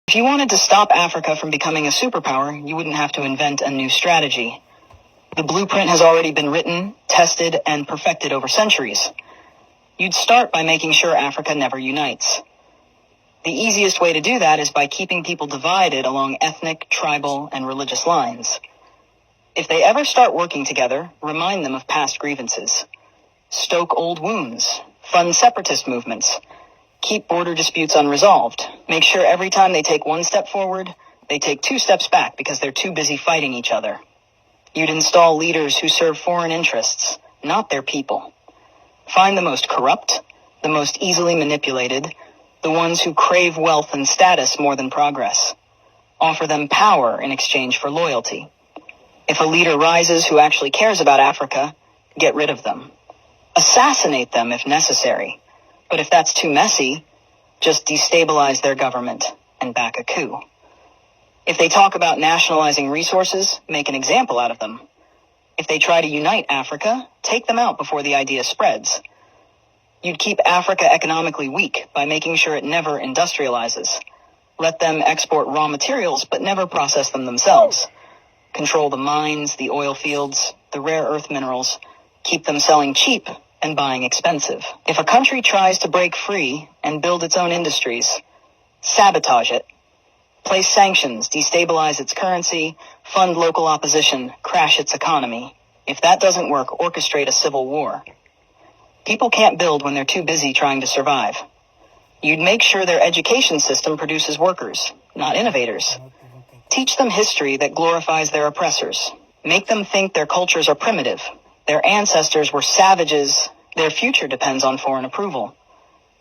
If you wanted to stop Africa from becoming a superpower, you wouldn't have to invent a new strategy. The blueprint has already been written, tested, and perfected over centuries. You'd start by making sure Africa never unites. The easiest way to do that is by keeping people divided along ethnic, tribal, and religious lines. If they ever start working together, remind them of past grievances. Stoke old wounds. Fund separatist movements. Keep border disputes unresolved. Make sure every time they take one step forward, they take 2 steps back because they're too busy fighting each other. You'd install leaders who serve foreign interests, not their people. Find the most corrupt, the most easily manipulated, the ones who crave wealth and status more than progress. Offer them power in exchange for loyalty. If a leader rises who actually cares about Africa, get rid of them. Assassinate them if necessary. But if that's too messy, just destabilize their government and back a coup. If they talk about nationalizing resources, make an example out of them. If they try to unite Africa, take them out before the idea spreads. You'd keep Africa economically weak by making sure it never industrializes. Let them export raw materials, but never process them themselves. Control the mines, the oil fields, the rare earth minerals. Keep them selling cheap and buying expensive. If a country tries to break free and build its own industries, sabotage it. Place sanctions, destabilize its currency, fund local opposition, crash its economy. If that doesn't work, orchestrate a civil war. People can't build when they're too busy trying to survive. You'd make sure their education system produces workers, not innovators. Teach them history that glorifies their oppressors. Make them think their cultures are primitive. Their ancestors were savages. Their future depends on foreign approval.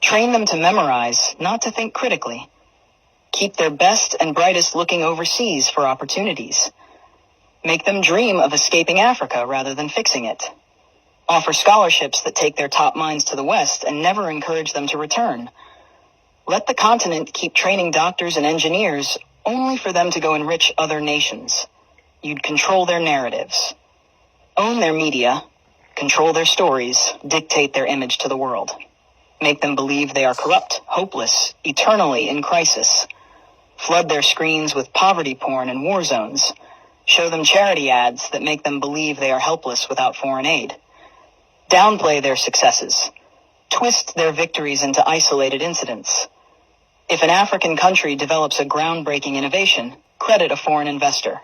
Train them to memorize, not to think critically. Keep their best and brightest looking overseas for opportunities. Make them dream of escaping Africa rather than fixing it. Offer scholarships that take their top minds to the West and never encourage them to return. Let the continent keep training doctors and engineers only for them to go enrich other nations. You'd control their narratives. Own their media, control their stories, dictate their image to the world. Make them believe they are corrupt, hopeless, eternally in crisis. Flood their screens with poverty porn and war zones. Show them charity ads that make them believe they are helpless without foreign aid. Downplay their successes. Twist their victories into isolated incidents. If an African country develops a groundbreaking innovation, credit a foreign investor.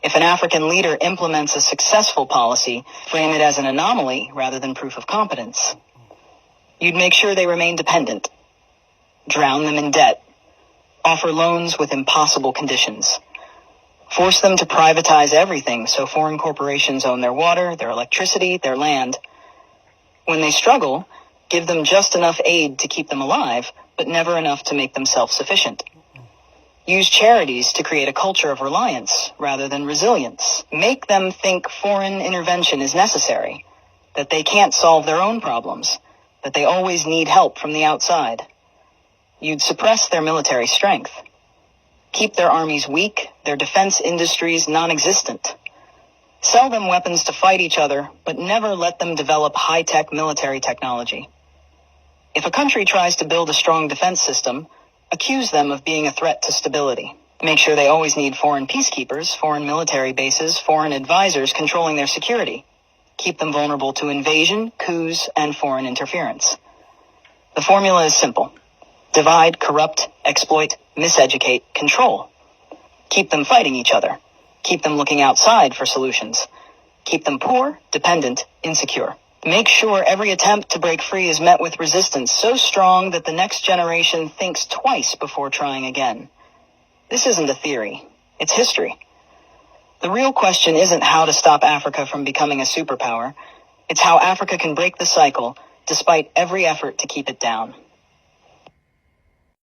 If an African leader implements a successful policy, frame it as an anomaly rather than proof of competence. You'd make sure they remain dependent. Drown them in debt. Offer loans with impossible conditions. Force them to privatize everything so foreign corporations own their water, their electricity, their land. When they struggle, give them just enough aid to keep them alive, but never enough to make them self-sufficient. Use charities to create a culture of reliance rather than resilience. Make them think foreign intervention is necessary, that they can't solve their own problems, that they always need help from the outside. You'd suppress their military strength. Keep their armies weak, their defense industries non-existent. Sell them weapons to fight each other, but never let them develop high-tech military technology. If a country tries to build a strong defense system, accuse them of being a threat to stability. Make sure they always need foreign peacekeepers, foreign military bases, foreign advisors controlling their security. Keep them vulnerable to invasion, coups, and foreign interference. The formula is simple. Divide, corrupt, exploit, miseducate, control. Keep them fighting each other. Keep them looking outside for solutions. Keep them poor, dependent, insecure. Make sure every attempt to break free is met with resistance so strong that the next generation thinks twice before trying again. This isn't a theory. It's history. The real question isn't how to stop Africa from becoming a superpower. It's how Africa can break the cycle despite every effort to keep it down.